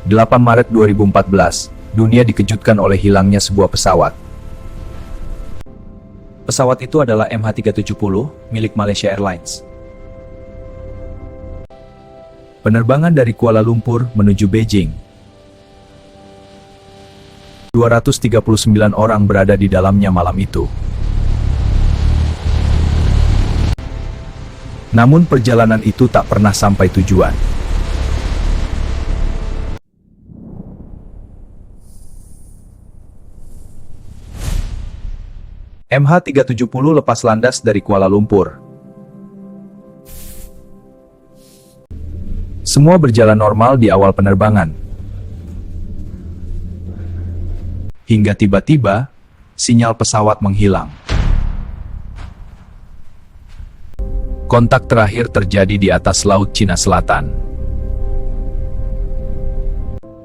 8 Maret 2014, dunia dikejutkan oleh hilangnya sebuah pesawat. Pesawat itu adalah MH370 milik Malaysia Airlines. Penerbangan dari Kuala Lumpur menuju Beijing. 239 orang berada di dalamnya malam itu. Namun perjalanan itu tak pernah sampai tujuan. MH370 lepas landas dari Kuala Lumpur. Semua berjalan normal di awal penerbangan. Hingga tiba-tiba, sinyal pesawat menghilang. Kontak terakhir terjadi di atas Laut Cina Selatan.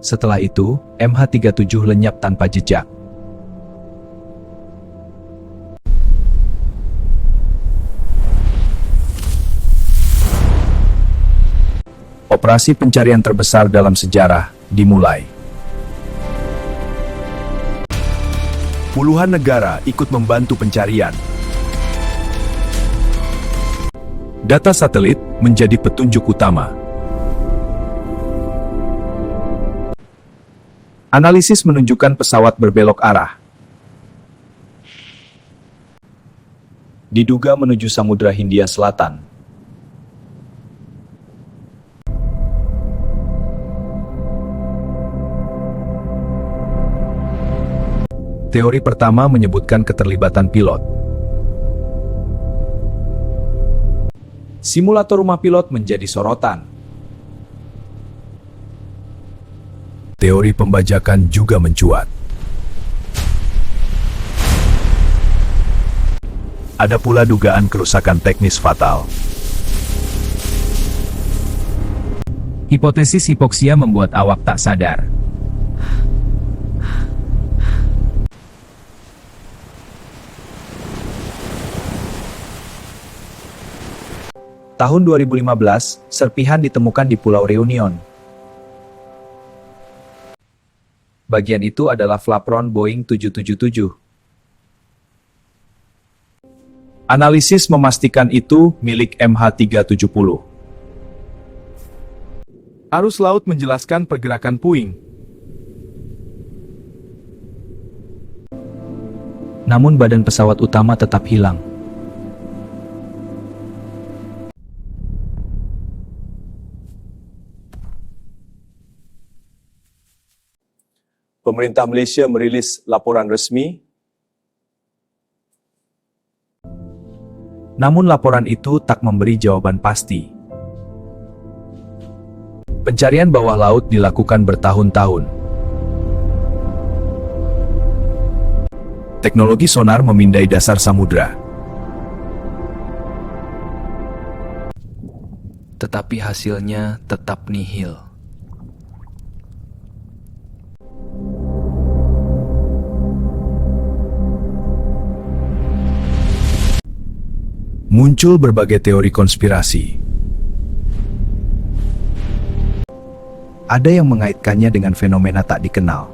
Setelah itu, MH370 lenyap tanpa jejak. Operasi pencarian terbesar dalam sejarah dimulai. Puluhan negara ikut membantu pencarian. Data satelit menjadi petunjuk utama. Analisis menunjukkan pesawat berbelok arah. Diduga menuju Samudra Hindia Selatan. Teori pertama menyebutkan keterlibatan pilot. Simulator rumah pilot menjadi sorotan. Teori pembajakan juga mencuat. Ada pula dugaan kerusakan teknis fatal. Hipotesis hipoksia membuat awak tak sadar. Tahun 2015, serpihan ditemukan di Pulau Reunion. Bagian itu adalah flapron Boeing 777. Analisis memastikan itu milik MH370. Arus laut menjelaskan pergerakan puing. Namun badan pesawat utama tetap hilang. Pemerintah Malaysia merilis laporan resmi. Namun laporan itu tak memberi jawaban pasti. Pencarian bawah laut dilakukan bertahun-tahun. Teknologi sonar memindai dasar samudra. Tetapi hasilnya tetap nihil. Muncul berbagai teori konspirasi. Ada yang mengaitkannya dengan fenomena tak dikenal.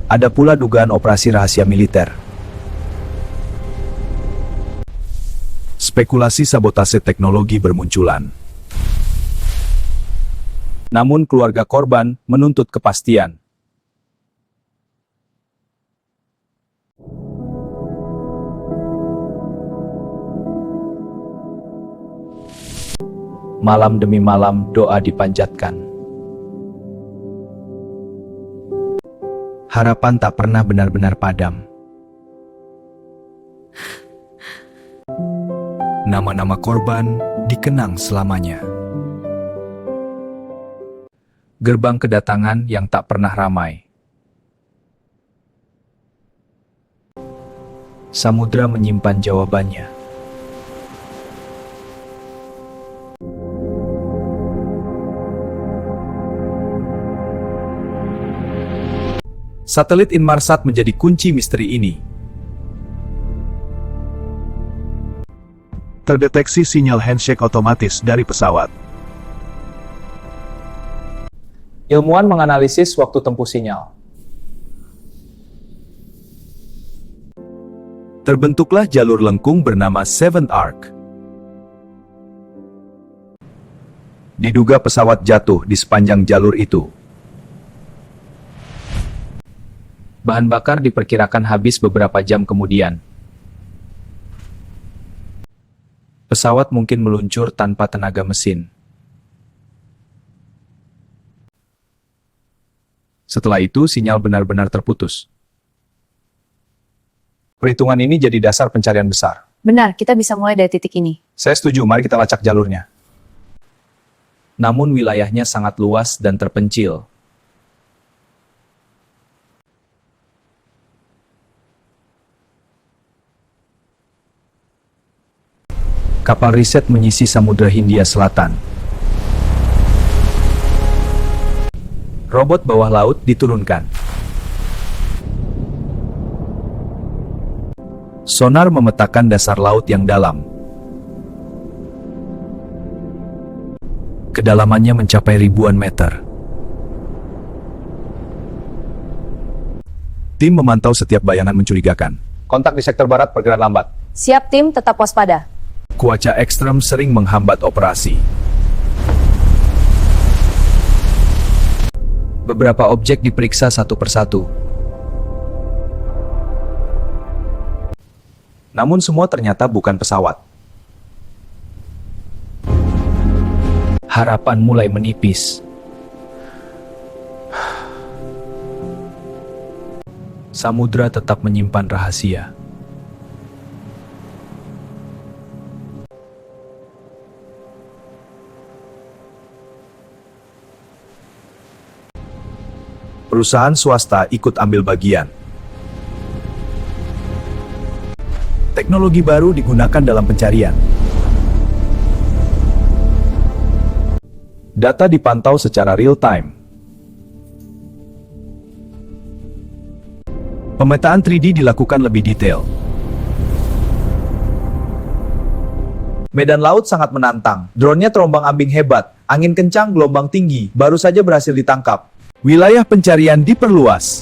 Ada pula dugaan operasi rahasia militer. Spekulasi sabotase teknologi bermunculan. Namun keluarga korban menuntut kepastian. Malam demi malam doa dipanjatkan. Harapan tak pernah benar-benar padam. Nama-nama korban dikenang selamanya. Gerbang kedatangan yang tak pernah ramai. Samudra menyimpan jawabannya. Satelit Inmarsat menjadi kunci misteri ini. Terdeteksi sinyal handshake otomatis dari pesawat. Ilmuwan menganalisis waktu tempuh sinyal. Terbentuklah jalur lengkung bernama Seventh Arc. Diduga pesawat jatuh di sepanjang jalur itu. Bahan bakar diperkirakan habis beberapa jam kemudian. Pesawat mungkin meluncur tanpa tenaga mesin. Setelah itu, sinyal benar-benar terputus. Perhitungan ini jadi dasar pencarian besar. Benar, kita bisa mulai dari titik ini. Saya setuju, mari kita lacak jalurnya. Namun wilayahnya sangat luas dan terpencil. Kapal riset menyisi Samudra Hindia Selatan. Robot bawah laut diturunkan. Sonar memetakan dasar laut yang dalam. Kedalamannya mencapai ribuan meter. Tim memantau setiap bayangan mencurigakan. Kontak di sektor barat pergerakan lambat. Siap tim, tetap waspada. Cuaca ekstrem sering menghambat operasi. Beberapa objek diperiksa satu persatu. Namun semua ternyata bukan pesawat. Harapan mulai menipis. Samudra tetap menyimpan rahasia. Perusahaan swasta ikut ambil bagian. Teknologi baru digunakan dalam pencarian. Data dipantau secara real-time. Pemetaan 3D dilakukan lebih detail. Medan laut sangat menantang. Drone-nya terombang-ambing hebat. Angin kencang, gelombang tinggi. Baru saja berhasil ditangkap. Wilayah pencarian diperluas.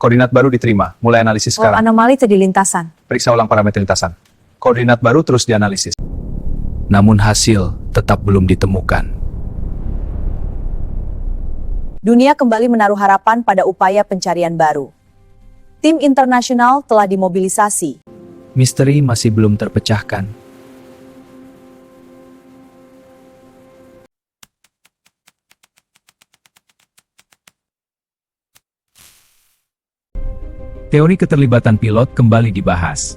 Koordinat baru diterima. Mulai analisis sekarang. Anomali terjadi lintasan. Periksa ulang parameter lintasan. Koordinat baru terus dianalisis. Namun hasil tetap belum ditemukan. Dunia kembali menaruh harapan pada upaya pencarian baru. Tim internasional telah dimobilisasi. Misteri masih belum terpecahkan. Teori keterlibatan pilot kembali dibahas.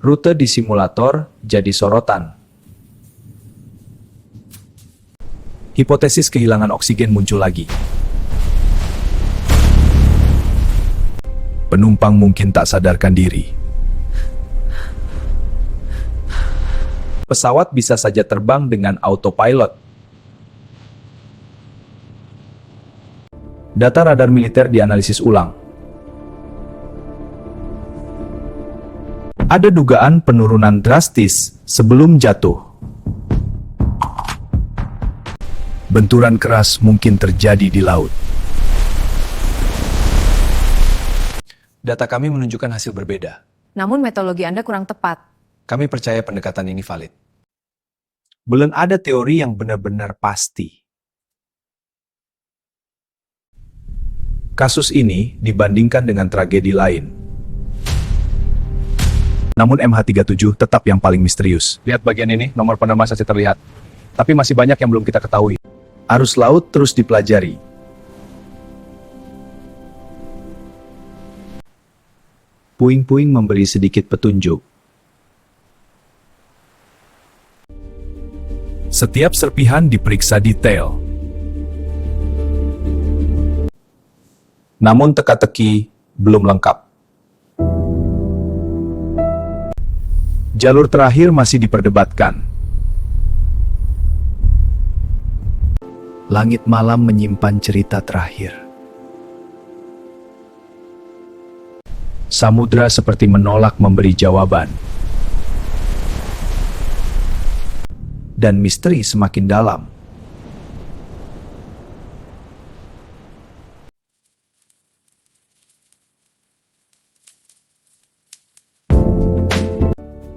Rute di simulator jadi sorotan. Hipotesis kehilangan oksigen muncul lagi. Penumpang mungkin tak sadarkan diri. Pesawat bisa saja terbang dengan autopilot. Data radar militer dianalisis ulang. Ada dugaan penurunan drastis sebelum jatuh. Benturan keras mungkin terjadi di laut. Data kami menunjukkan hasil berbeda. Namun metodologi Anda kurang tepat. Kami percaya pendekatan ini valid. Belum ada teori yang benar-benar pasti. Kasus ini dibandingkan dengan tragedi lain. Namun MH370 tetap yang paling misterius. Lihat bagian ini, nomor penerima masih terlihat. Tapi masih banyak yang belum kita ketahui. Arus laut terus dipelajari. Puing-puing memberi sedikit petunjuk. Setiap serpihan diperiksa detail. Namun teka-teki belum lengkap. Jalur terakhir masih diperdebatkan. Langit malam menyimpan cerita terakhir. Samudra seperti menolak memberi jawaban. dan misteri semakin dalam.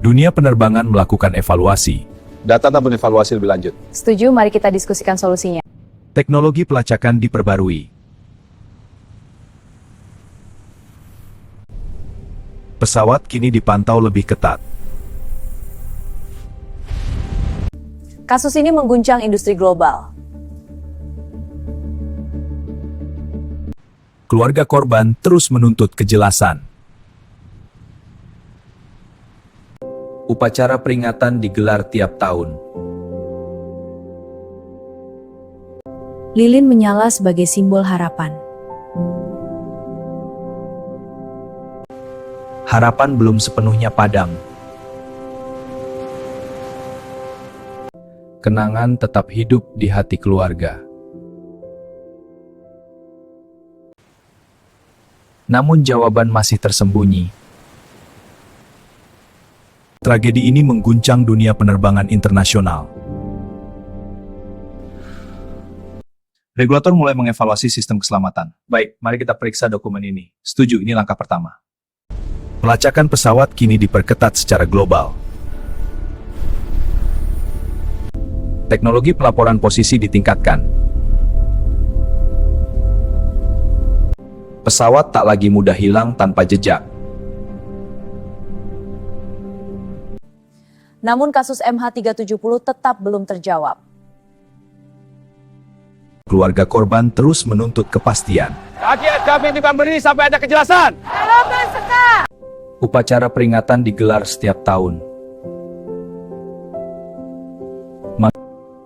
Dunia penerbangan melakukan evaluasi. Data tabel evaluasi lebih lanjut. Setuju, mari kita diskusikan solusinya. Teknologi pelacakan diperbarui. Pesawat kini dipantau lebih ketat. Kasus ini mengguncang industri global. Keluarga korban terus menuntut kejelasan. Upacara peringatan digelar tiap tahun. Lilin menyala sebagai simbol harapan. Harapan belum sepenuhnya padam. Kenangan tetap hidup di hati keluarga. Namun jawaban masih tersembunyi. Tragedi ini mengguncang dunia penerbangan internasional. Regulator mulai mengevaluasi sistem keselamatan. Baik, mari kita periksa dokumen ini. Setuju, ini langkah pertama. Pelacakan pesawat kini diperketat secara global. Teknologi pelaporan posisi ditingkatkan. Pesawat tak lagi mudah hilang tanpa jejak. Namun kasus MH370 tetap belum terjawab. Keluarga korban terus menuntut kepastian. Rakyat kami diberi sampai ada kejelasan. Upacara peringatan digelar setiap tahun.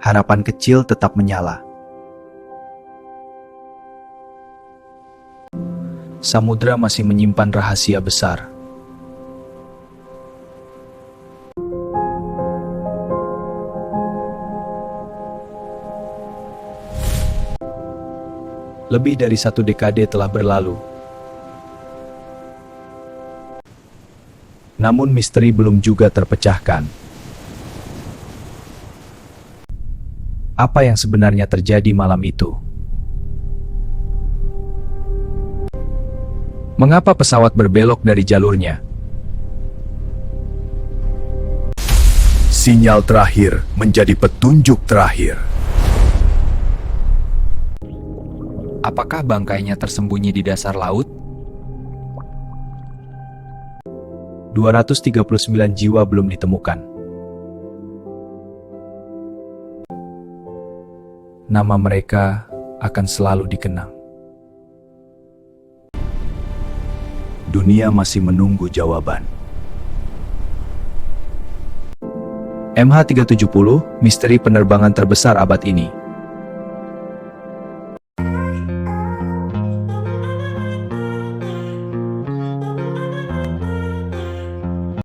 Harapan kecil tetap menyala. Samudra masih menyimpan rahasia besar. Lebih dari 1 dekade telah berlalu. Namun misteri belum juga terpecahkan. Apa yang sebenarnya terjadi malam itu? Mengapa pesawat berbelok dari jalurnya? Sinyal terakhir menjadi petunjuk terakhir. Apakah bangkainya tersembunyi di dasar laut? 239 jiwa belum ditemukan. Nama mereka akan selalu dikenang. Dunia masih menunggu jawaban. MH370, misteri penerbangan terbesar abad ini.